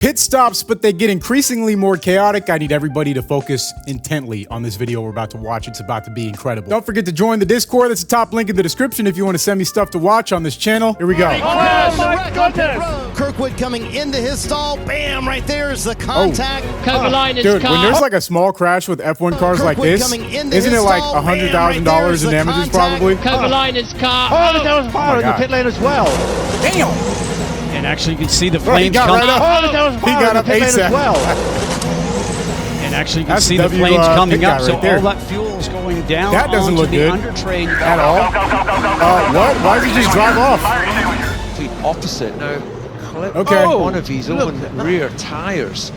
Pit stops, but they get increasingly more chaotic. I need everybody to focus intently on this video we're about to watch. It's about to be incredible. Don't forget to join the Discord. That's the top link in the description if you want to send me stuff to watch on this channel. Here we go. Oh my goodness! Kirkwood coming into his stall. Bam! Right there is the contact. Dude, when there's like a small crash with F1 cars like this, isn't it like $100,000 in damages probably? Kovalainen's car. Oh, there was fire in the pit lane as well. Damn! And actually, you can see the flames got coming right up. Oh, there was He fire got in the up pit lane ASAP. as well. And actually, you can That's see the W, flames coming pit guy up. right So there. all that fuel's going down. That doesn't onto look the good undertrain at all. What? Why did he just drive off? Complete opposite. Now, clip Okay. one of his own rear tyres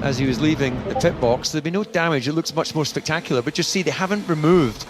as he was leaving the pit box. There'd be no damage. It looks much more spectacular, but just see they haven't removed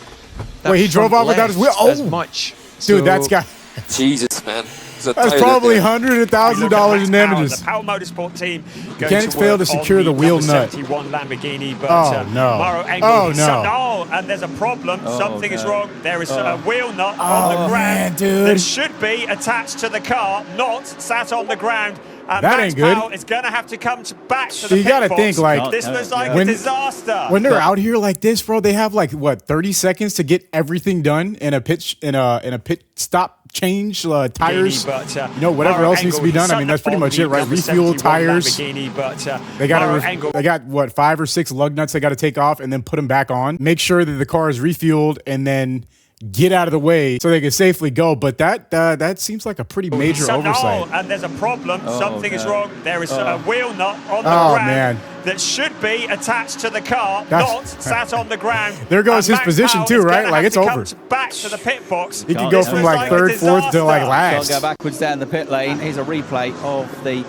that Wait, he drove front off without his wheel? left as Oh. much. Dude, So that's got... Jesus, man. That's probably $100,000 in damages. The Power Motorsport team Mechanics failed to secure the wheel nut. 71 Lamborghini, but Oh, no. Maro Engel, Oh, no. and there's a problem. Something is wrong. There is a wheel nut Oh, on the man, ground dude. that should be attached to the car, not sat on the ground. And That Max ain't good. Powell is going to have to come back to the You pit gotta box. think, like, this looks like when- a disaster. When they're out here like this, bro, they have like what 30 seconds to get everything done in a pit stop change, tires, But, you know, whatever Maro else needs to be Engel, done. I mean, that's pretty much it, right? number Refuel 71 tires. Lamborghini, but, They Maro got Engel. they got what 5 or 6 lug nuts they got to take off and then put them back on. Make sure that the car is refueled and then get out of the way so they can safely go. But that seems like a pretty major oversight. And there's a problem. Something is wrong. There is a wheel nut on the Oh, ground man. that should be attached to the car, not sat on the ground. There goes And his Max position Powell too, is right? gonna Like, have it's to over. come back to the pit box. He could go This from looks like a 3rd, 4th to like disaster. last. Can't go backwards down the pit lane. Here's a replay of the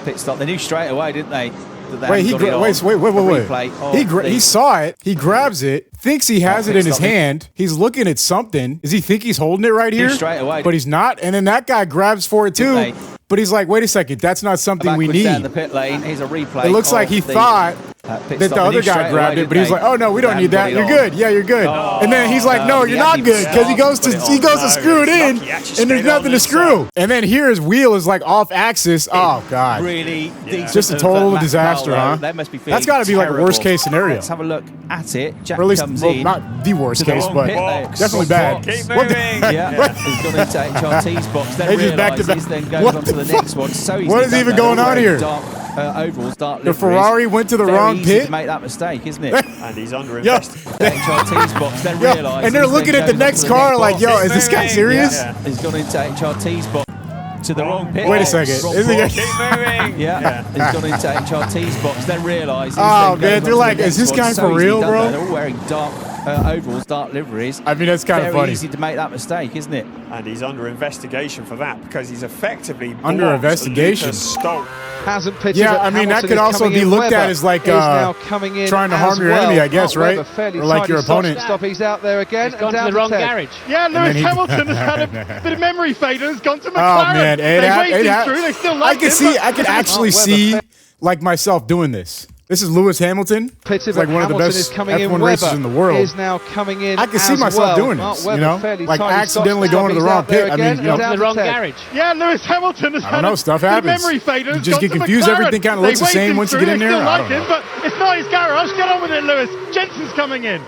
pit stop. They knew straight away, didn't they? That they Wait, hadn't got it on. wait. A replay of He saw it. He grabs it. Thinks he has it in his hand. He's looking at something. Does he think he's holding it right here? Straight away. But he's not. And then that guy grabs for it too. But he's like, wait a second. That's not something we backwards down need. the pit lane. Here's a replay. It looks like he thought pit that stop. the They other knew guy straight grabbed away, it, but he's didn't like, oh no, we they? don't need that. They You're hadn't got it good. Yeah, you're good. And then he's like, no, you're not good, because he goes to screw it in, and there's nothing to screw. And then here his wheel is like off axis. Oh god, Really decent. just a of total Max disaster, Powell, huh? though. They must be That's feeling got to be like a terrible. worst case scenario. Let's have a look at it. Jack Or at least, comes well, in. not the worst to the case, wrong but pit lane. definitely bad. Keep What the- moving. Yeah, he's gone into HRT's box, They then just back to realises, back. then goes What on to the the next one. So What is even going on here? Dark overalls, dark The liveries. Ferrari went to the Very wrong easy pit. to make that mistake, isn't it? And he's under Yo, investigation. HRT's box, then yo, realises. and they're looking then at the goes next on to car next like, box. yo, is this guy serious? Yeah. He's gone into HRT's box to the wrong pit. Wait a box. second. Wrong Isn't box. he- Keep moving. Yeah, he's gone into HRT's box, then realises. Oh, then man, goes they're on to like, the is next this one. guy So for easily real, done bro? that. They're all wearing dark overalls, dark liveries. I mean, that's kind of Very funny. easy to make that mistake, isn't it? And he's under investigation for that because he's effectively Under blocked investigation. Lucas Stolt. Hasn't pitted Yeah, it. I mean, that Hamilton could is also coming be in. looked at Webber as like, is now coming in trying to as harm your well. enemy, I guess, Mark right? Webber, fairly Or like tidy your opponent. Stop. He's out there again. He's gone and to the wrong down garage. Yeah, Lewis he- Hamilton has had a bit of memory fade and has gone to Oh McLaren. man, They waved him through. They still I like can him, see. but I can actually Mark Webber see like myself doing this. This is Lewis Hamilton. pitted, It's like but one of the Hamilton best is coming in. F1 racers Webber in the world. is now coming in. I can see as myself well. doing Mark this, Webber, you know, fairly like tidy accidentally stop. going to the He's wrong out there pit. I again mean, you and know, down The to wrong 10. garage. Yeah, Lewis Hamilton has I had don't know, a stuff bit of happens. memory fade and You has just gone get to confused. McLaren. Everything kinda They looks the waved same him once you through. get in They there. still I like don't him, but it's not his garage. Get on with it, Lewis. Jensen's coming in.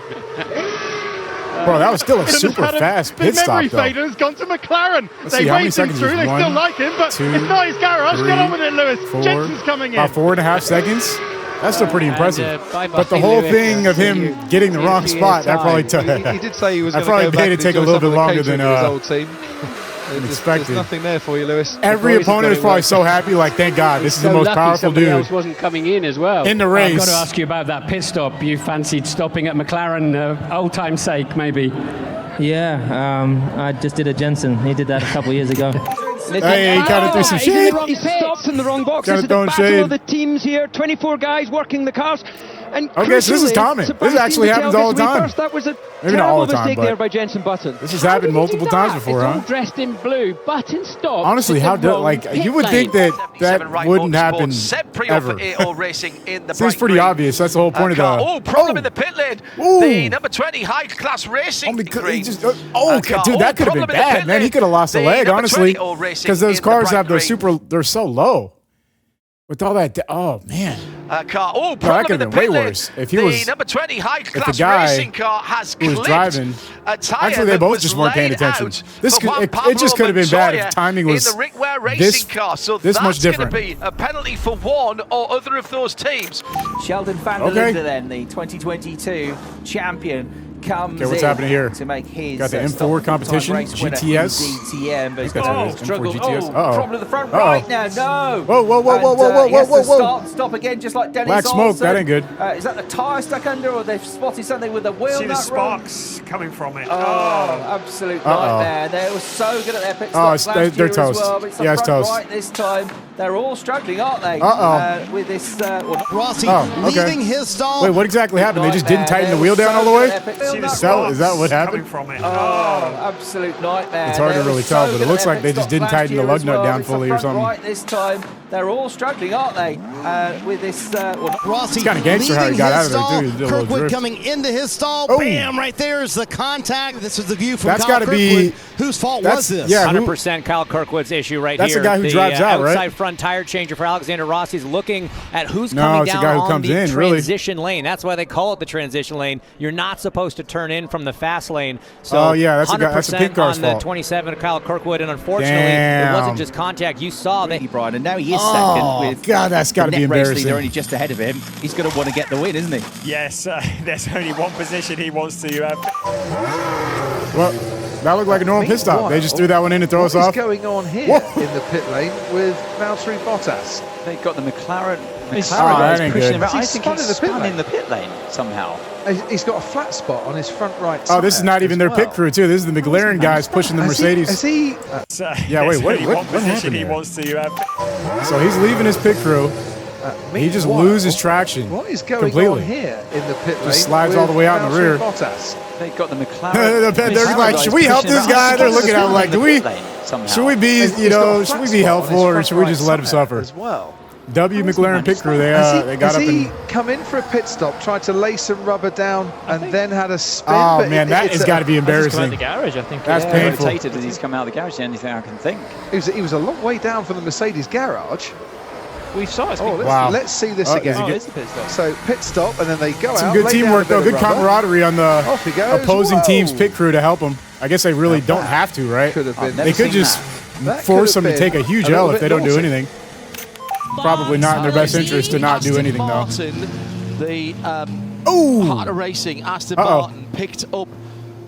bro, that was still a Has super had a fast bit pit stop, memory though. fade and has gone to McLaren. Let's They see, how many waved him seconds through. is They one, still like him, but two, it's not his garage. Get on with it, Lewis. 4, Jensen's coming in. about 4.5 seconds. That's still pretty impressive. bye-bye, But the whole Lewis. thing of him getting the wrong spot, that probably took. He did say he was That going to probably go back made it and take a enjoy little some bit of the longer catering than with his old team. There's expected. nothing there for you, Lewis. Every The boys have opponent got is it probably worked. so happy, like, thank God, this is the most lucky powerful somebody dude else wasn't coming in as well. in the I've race. got to ask you about that pit stop. You fancied stopping at McLaren, old time's sake, maybe? Yeah, I just did a Jensen. He did that a couple of years ago. Hey, he kind of threw some shade. He stops in the wrong box. Kinda This is the throwing battle shade. of the teams here. 24 guys working the cars. And Okay, so this is crucially, common. This Sebastian actually happens Vettel all the gets away time. first. That was a Maybe not terrible all the time, mistake but there by Jensen Button. this has happened multiple times before, It's all huh? dressed in blue. Button stop. Honestly, how like you would think that wouldn't happen ever. Seems pretty obvious. That's the whole point of the. Oh, problem in the pit lane. Ooh. The number 20 high-class racing. He green. just, dude, that could have been problem in the bad, pit man. He lane. could have lost a The leg, number honestly, 20 all racing because those in the cars bright have those green. they're so low. With all that, oh man. Car. Oh, that problem could in have the been pit way lane. worse. If he was, number 20 high-class guy racing car has who was clipped driving, a tyre actually they that both was just weren't paying laid attention. out This for could, Juan it just could have been bad if Montoya timing was in the Rick Ware racing this, car. So this that's much different. going to be a penalty for one or other of those teams. Sheldon van der Linde, then the 2022 champion, comes what's in happening here? to make his Got the M4 competition, GTS. GTS. But he's got struggle. GTS. Problem at the front right now. No. Whoa, whoa, whoa, And, whoa, whoa, he has whoa, to whoa. Stop again, just like Dennis Black smoke, Olsen. that ain't good. Is that the tyre stuck under, or they've spotted something with the wheel See the nut wrong? sparks coming from it. Absolute nightmare. They were so good at their pit stops last they're year as toast. well, but it's the Yeah, it's front toast. right this time. They're all struggling, aren't they? With this. Rossi leaving his stall. Wait, what exactly happened? They just didn't tighten the wheel down all the way? Is that what happened? From it. Absolute nightmare. It's hard to really tell, but it looks like they just didn't tighten the lug nut down fully or something. Right this time, they're all struggling, aren't they? With this. Rossi kind of gangster how he got out of there, too. He did a little Kirkwood drift. coming into his stall. Oh. Bam! Right there is the contact. This is the view from That's Kyle gotta be- Kirkwood. Whose fault was this? Yeah, 100% Kyle Kirkwood's issue right That's here. the guy who drives out, right? Outside front tire changer for Alexander Rossi is looking at who's No, coming it's the down guy who on comes the in, really. transition lane. That's why they call it the transition lane. You're not supposed to turn in from the fast lane. So Oh, yeah, that's a 100% guy- that's a pink car's on fault. the 27 of Kyle Kirkwood, and unfortunately, Damn. it wasn't just contact. You saw that. Brian, and now he is Oh, second with. God, that's got to the be net race embarrassing. leader only just ahead of him. He's going to want to get the win, isn't he? Yes, there's only one position he wants to. Well, that looked like a normal pit stop. They just threw that one in to throw us off. What's going on here in the pit lane with Valtteri Bottas? They've got the McLaren. that ain't good. I think spun he's in the pit spun lane. in the pit lane somehow. He's got a flat spot on his front right Oh, this is tyre not even as their well. pit crew, too. This is the McLaren guys pushing the Mercedes. Has he Yeah, wait, there's what only one happened position he there? wants to. So he's leaving his pit crew. He just loses traction What is going completely. on here in the pit lane? slides all the way out in the Valtteri rear. Bottas? They've got the McLaren. They're like, should we help this guy? They're looking at him like, should we be, He's got a should flat we be spot on helpful his or front should we right just let him tyre suffer? as well? W McLaren pit crew, they got Has up he and. come in for a pit stop, tried to lay some rubber down, and then had a spin? Oh but man, that has got to be embarrassing. garage, I think. That's painful. Rotated as he's come out of the garage. The only thing I can think. He was a long way down from the Mercedes garage. We saw it. Let's see this again. It's a pit stop. So pit stop, and then they go out. Some good lay teamwork down a though, bit good of rubber. camaraderie on the Off he goes. opposing Whoa. team's pit crew to help them. I guess they really don't have to, right? Could have been. They could just That force could them have to take a been huge a little L if bit they don't do naughty. anything. Probably not in their best interest to not do anything though. The Ooh. Harder Racing Aston Uh-oh. Martin picked up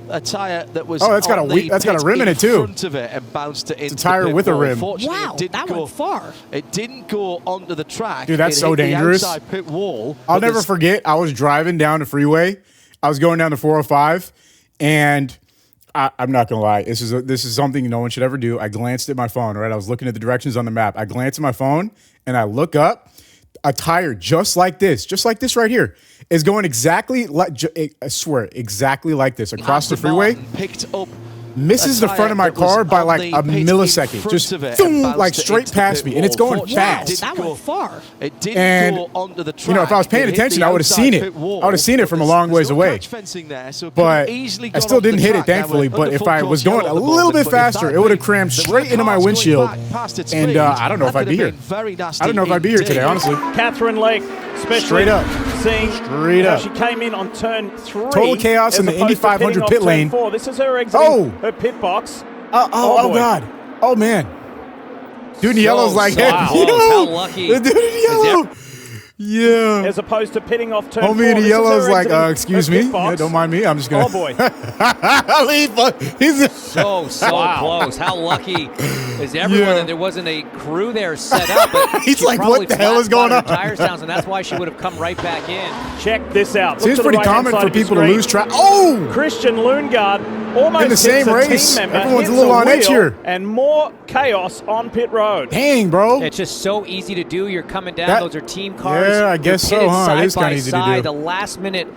a tyre that was Oh, that's got on a the that's got a pit rim in it too. front of it and bounced it into It's a tire the pit with a wall. rim. Fortunately, Wow, it didn't that go, went far. It didn't go onto the track. Dude, that's It so hit the dangerous. outside pit wall. I'll but never there's- forget. I was driving down the freeway. I was going down the 405, and I'm not gonna lie. This is something no one should ever do. I glanced at my phone. Right, I was looking at the directions on the map. I glanced at my phone, and I look up. A tire just like this right here, is going exactly like I swear exactly like this across the Aston freeway. Martin picked up Misses the front of my car by like a millisecond, just boom, like straight past me, and it's going fast. That went far. It didn't And go onto the track. you know, if I was paying It hit attention, the I would have outside seen it. pit wall. I would have seen it from a long ways There's no away. catch fencing there, so it But could've easily I gone still off the didn't hit it, track. They thankfully. were But under if full I was control going a at the little moment, bit but if faster, that it would have been- crammed there straight were into my cars going windshield. back past its And speed, I don't know if that I'd be could here. have been very nasty I don't know if I'd be here today, indeed. honestly. Catherine Lake, especially Straight up. seeing Straight how up. she came in on turn 3. Total chaos in as the Indy opposed to 500 pitting off pit turn lane. 4. This is her exiting her pit box. Oh boy. God. Oh man. Dude in yellow's like, hey, Wow. yo, How lucky. the dude in yellow. Yeah. As opposed to pitting off turn 4. Homie in This is yellow's her like, exiting excuse her me. pit box. Yeah, don't mind me. I'm just gonna. Oh boy. He's So close. How lucky is everyone Yeah. that there wasn't a crew there set up? But He's she like, probably what the hell is flat-footed going her on? Tires down, and that's why she would have come right back in. Check this out. Look Seems to the pretty right-hand common side for of your people to screen. lose track. Oh! Christian Lundgaard almost In the same hits a race. team member, Everyone's a hits little on edge wheel, here. and more chaos on pit road. Dang, bro. It's just so easy to do. You're coming down; That- those are team cars. Yeah, I You're guess so, pitted huh? It Side is kinda by easy to side. do. The last minute.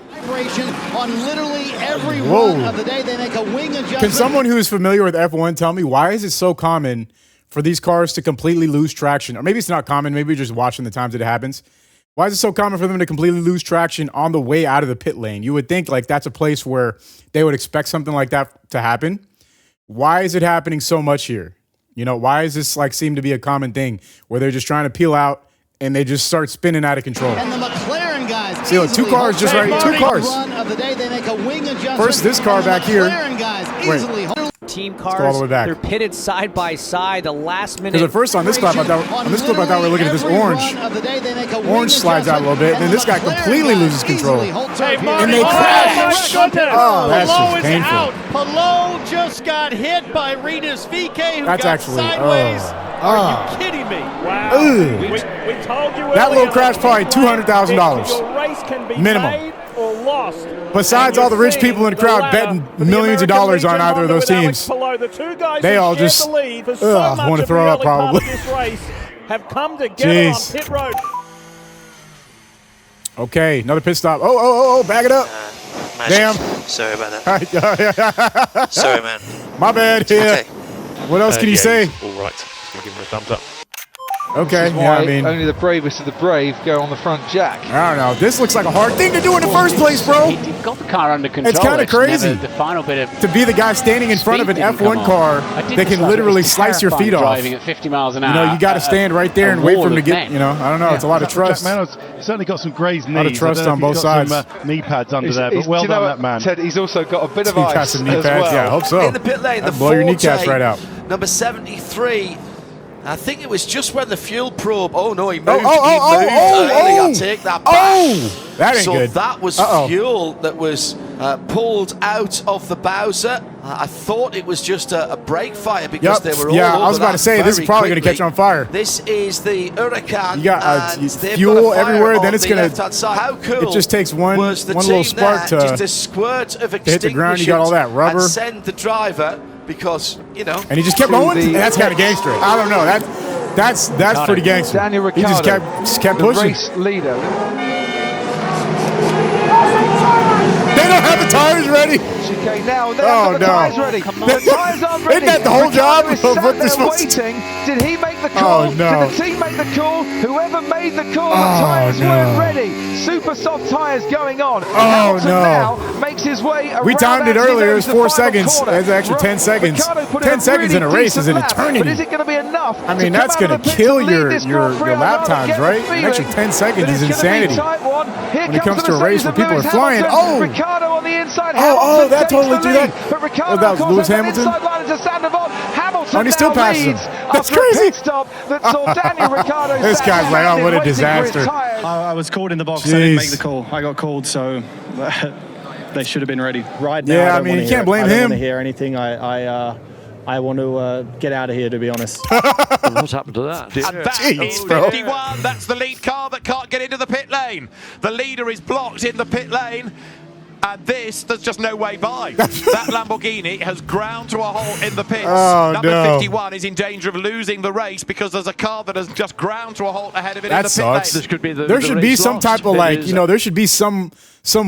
On literally every Whoa. run of the day, they make a wing adjustment. Can someone who is familiar with F1 tell me why is it so common for these cars to completely lose traction? Or maybe it's not common. Maybe you're just watching the times that it happens. Why is it so common for them to completely lose traction on the way out of the pit lane? You would think like that's a place where they would expect something like that to happen. Why is it happening so much here? You know, why does this like seem to be a common thing where they're just trying to peel out and they just start spinning out of control. And the McLaren guys. See, look, 2 cars just right. 2 cars. Run of the day, they make a wing adjustment. First, this car back here. Guys easily Team all the cars, way back. they're pitted side by side. The last minute. Because at first on this clip, I thought we were looking at this orange. Orange slides out a little bit, and then this guy completely loses control. And they crash. Oh, that's just painful. Palou just got hit by Rinus VK, who That's got actually sideways. Are you kidding me? Wow. We told you that little crash probably $200,000 minimum. Or lost. Besides all the rich people in the crowd betting millions of dollars on either of those teams, they all just want to throw up probably. Have come together on pit road. Okay, another pit stop. Oh, back it up. Damn. Sorry about that. Sorry, man. My bad. Yeah. Okay. What else can you say? All right. I'll give him a thumbs up. Okay, yeah, I mean, only the bravest of the brave go on the front jack. I don't know. This looks like a hard thing to do in the first place, bro. He got the car under control. It's kind of crazy. The final bit of to be the guy standing in front of an F1 car that can literally slice your feet off. Driving at 50 miles an hour. You know, you got to stand right there and wait for him to get. You know, I don't know. It's a lot of trust. Jack certainly got some grazed knees. A lot of trust on both sides. Knee pads under there, but well done, that man. Ted, he's also got a bit of ice some knee as pads. well. Yeah, I hope so. In the pit lane, the blow your kneecaps right out. Number 73. I think it was just when the fuel probe. Oh no, he moved. I take that back. That ain't good. So that was fuel that was pulled out of the Bowser. I thought it was just a brake fire because they were all over. I was about to say this is probably going to catch on fire. This is the Huracan. You got fuel everywhere. Then it's going to. How cool! It just takes one little spark to just a squirt of hit the ground. You got all that rubber. And send the driver. Because, you know, and he just kept going. That's kind of gangster. I don't know. That's pretty gangster. Daniel Ricciardo, he just kept pushing. The race leader. They don't have the tires ready. Okay, now they have the tires ready. The tires aren't ready. Isn't that the whole job of what they're supposed to do? Did he make the call? Did the team make the call? Whoever made the call, the tires weren't ready. Super soft tires going on. Hamilton now makes his way around. We timed it earlier. It was 4 seconds. There's an extra 10 seconds. 10 seconds in a race is an eternity. But is it going to be enough? I mean, that's going to kill your lap times, right? An extra 10 seconds is insanity when it comes to a race where people are flying. Ricardo on the inside. Oh, that totally threw that. But Ricardo that was Lewis Hamilton. Hamilton and he still passes him. That's crazy. Stop that saw Daniel Ricciardo. This guy's like, oh, what a disaster. I was called in the box. I didn't make the call. I got called, so they should have been ready. Right now, yeah, I mean, you can't blame him. I don't want to hear anything. I want to get out of here, to be honest. What happened to that? And that is 51. That's the lead car that can't get into the pit lane. The leader is blocked in the pit lane. And there's just no way by. That Lamborghini has ground to a halt in the pits. Number 51 is in danger of losing the race because there's a car that has just ground to a halt ahead of it in the pit lane. This could be there should be some type of there should be some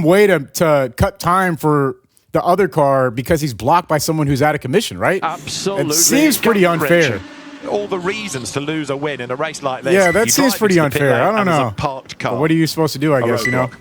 way to cut time for the other car because he's blocked by someone who's out of commission, right? Absolutely. It seems pretty unfair. All the reasons to lose a win in a race like this. Yeah, that seems pretty unfair. I don't know. Parked car. But what are you supposed to do, I guess, you know?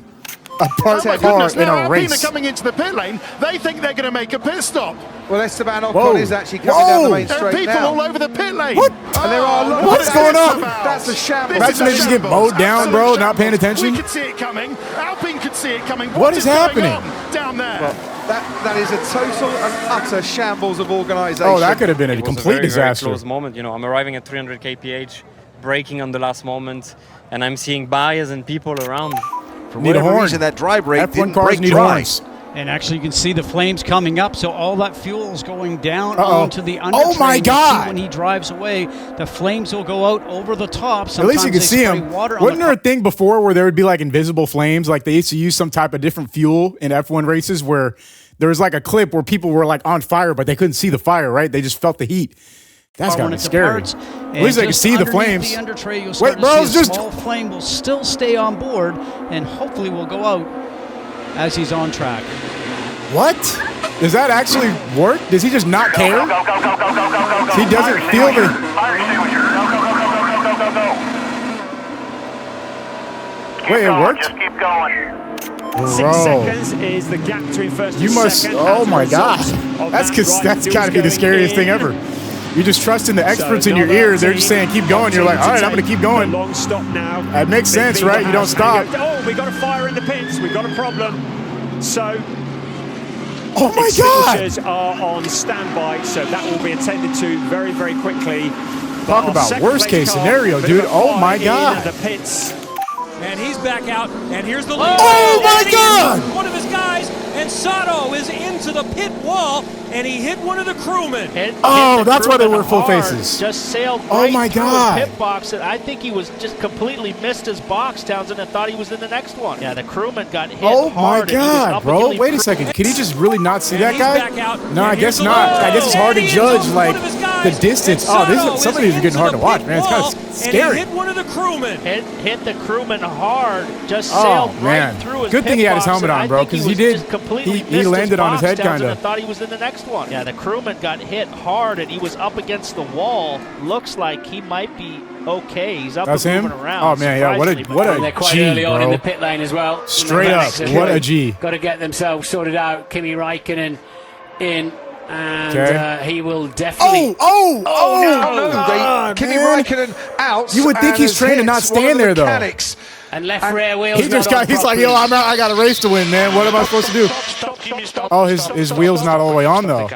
A parked car in a race. Alpine are coming into the pit lane. They think they're going to make a pit stop. Well, Esteban Ocon is actually coming down the main straight now. There are people all over the pit lane. What? And there are what's going on? That's a shambles. Imagine they just get mowed down, bro, not paying attention. We could see it coming. Alpine could see it coming. What is happening down there? Well, that is a total and utter shambles of organisation. Oh, that could have been a complete disaster. Very close moment. You know, I'm arriving at 300 kph, braking on the last moment, and I'm seeing buyers and people around. For whatever reason, that dry brake didn't break dry. And actually, you can see the flames coming up, so all that fuel is going down onto the undertrain. Oh my God! When he drives away, the flames will go out over the top. At least you can see them. Wasn't there a thing before where there would be like invisible flames? Like they used to use some type of different fuel in F1 races where there was like a clip where people were like on fire, but they couldn't see the fire, right? They just felt the heat. That's gotta be scary. At least they can see the flames. The undertray, you'll start to see a small flame will still stay on board, and hopefully will go out as he's on track. What? Does that actually work? Does he just not care? He doesn't feel the... Wait, it worked? Just keep going. 6 seconds is the gap between first and second. Oh my God. That's gotta be the scariest thing ever. You're just trusting the experts in your ear. They're just saying, keep going. You're like, all right, I'm going to keep going. Long stop now. That makes sense, right? You don't stop. Oh, we got a fire in the pits. We got a problem. So, oh my God! Extinguishers are on standby, so that will be attended to very, very quickly. Talk about worst case scenario, dude. Oh my God! The pits. And he's back out, and here's the lead. Oh my God! One of his guys, and Sato is into the pit wall, and he hit one of the crewmen. Oh, that's why they were full faces. Just sailed oh right my through God. his pit box. And I think he was just completely missed his box, Townsend, and thought he was in the next one. Yeah, the crewman got hit oh hard. My God, bro! Wait a second. Can he just really not see that guy? No, I guess not. I guess it's hard to judge like the distance. Oh, some of these are getting hard to watch, man. It's kind of scary. And he hit one of the crewmen. Hit the crewman hard. Just sailed right through his Good thing he had his helmet on, bro, because he did. He landed on his head, kind of. I thought he was in the next one. Yeah, the crewman got hit hard, and he was up against the wall. Looks like he might be okay. He's up and moving around. Oh man, yeah, what a they're quite G, early on bro. in the pit lane as well. Straight up, what a G. Got to get themselves sorted out. Kimi Räikkönen in. And he will definitely. Kimi Räikkönen out. You would think he's trained to not stand there, though. And left rear wheels. He just got. He's like, yo, I'm out. I got a race to win, man. What am I supposed to do? Oh, his wheel's not all the way on though.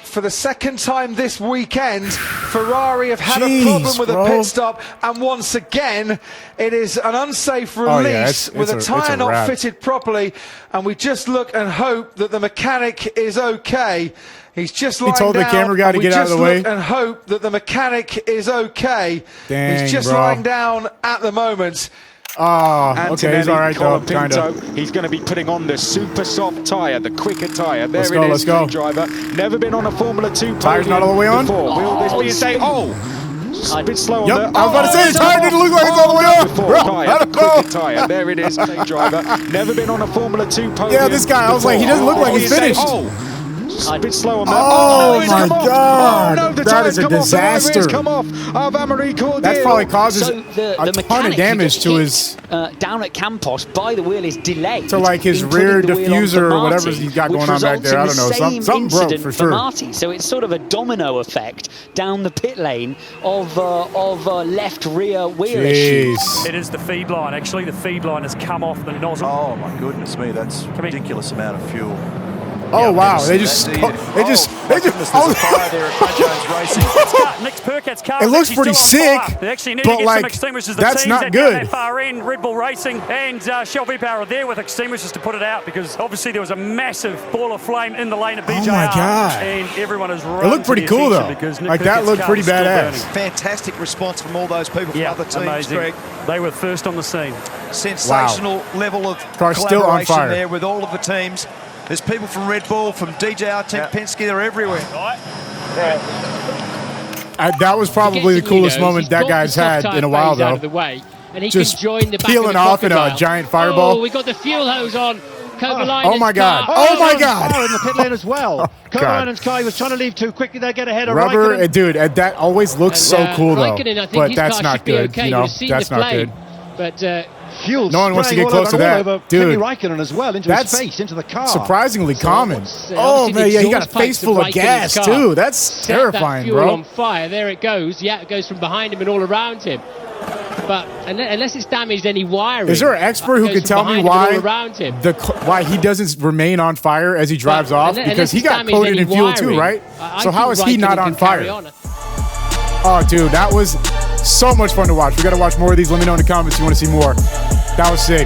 For the second time this weekend, Ferrari have had a problem with a pit stop, and once again, it is an unsafe release with a tyre not fitted properly, and we just look and hope that the mechanic is okay. He's just lying down. He told the camera guy to get out of the way. And hope that the mechanic is okay. Dang, he's just lying down at the moment. Oh, okay, he's all right though, kind of. He's going to be putting on the super soft tyre, the quicker tyre. There let's go. Driver. Never been on a Formula 2 Tire's not all the way on? Will this be a say? A bit slow on the... I was about to say, the tyre didn't look like it's all the way on. Bro, I don't know. Tyre. There it is, driver. Never been on a Formula 2 podium. Yeah, this guy, I was like, he doesn't look like he's finished. A bit slow on that. Oh my God! Oh, no, that is a disaster. Come off. That probably causes a ton of damage to his. Down at Campos, by the wheel is delayed. To like his rear diffuser or whatever he's got going on back there. I don't know. Something broke for sure. Marty. So it's sort of a domino effect down the pit lane of left rear wheel issues. It is the feed line. Actually, the feed line has come off the nozzle. Oh my goodness me! That's a ridiculous amount of fuel. Oh wow! They just. There's a fire there at Jones Racing. Nick Percat's car. It looks pretty sick, they actually need but to get like some extinguishers. that's not good. Far end, Red Bull Racing and Shell V-Power are there with extinguishers to put it out because obviously there was a massive ball of flame in the lane of BJR. Oh my God! And everyone is. It looked pretty cool though. Like that looked pretty badass. Fantastic response from all those people from other teams. Amazing. Greg. They were first on the scene. Sensational level of collaboration there with all of the teams. There's people from Red Bull, from DJR Team Penske, they're everywhere. That was probably the coolest moment that guy's had in a while, though. Out of the way, and he just can join the back peeling off in a giant fireball. Oh, we got the fuel hose on. Oh my God! Oh my God! In the pit lane as well. Kovalainen's car, he was trying to leave too quickly. They get ahead of Rubber, Raikkonen. Dude, that always looks so cool though. But that's not good. You know, that's not good. But fuel no one wants to get close to that, dude. Kimi Räikkönen as well into his face, into the car. Surprisingly common. Oh man, yeah, he got a face full of gas too. That's terrifying, fuel bro. On fire, there it goes. Yeah, it goes from behind him and all around him. But unless it's damaged any wiring, is there an expert who can tell me why why he doesn't remain on fire as he drives off? Because he got coated in fuel too, right? So how is he not on fire? Oh, dude, that was so much fun to watch. We got to watch more of these. Let me know in the comments if you want to see more. That was sick.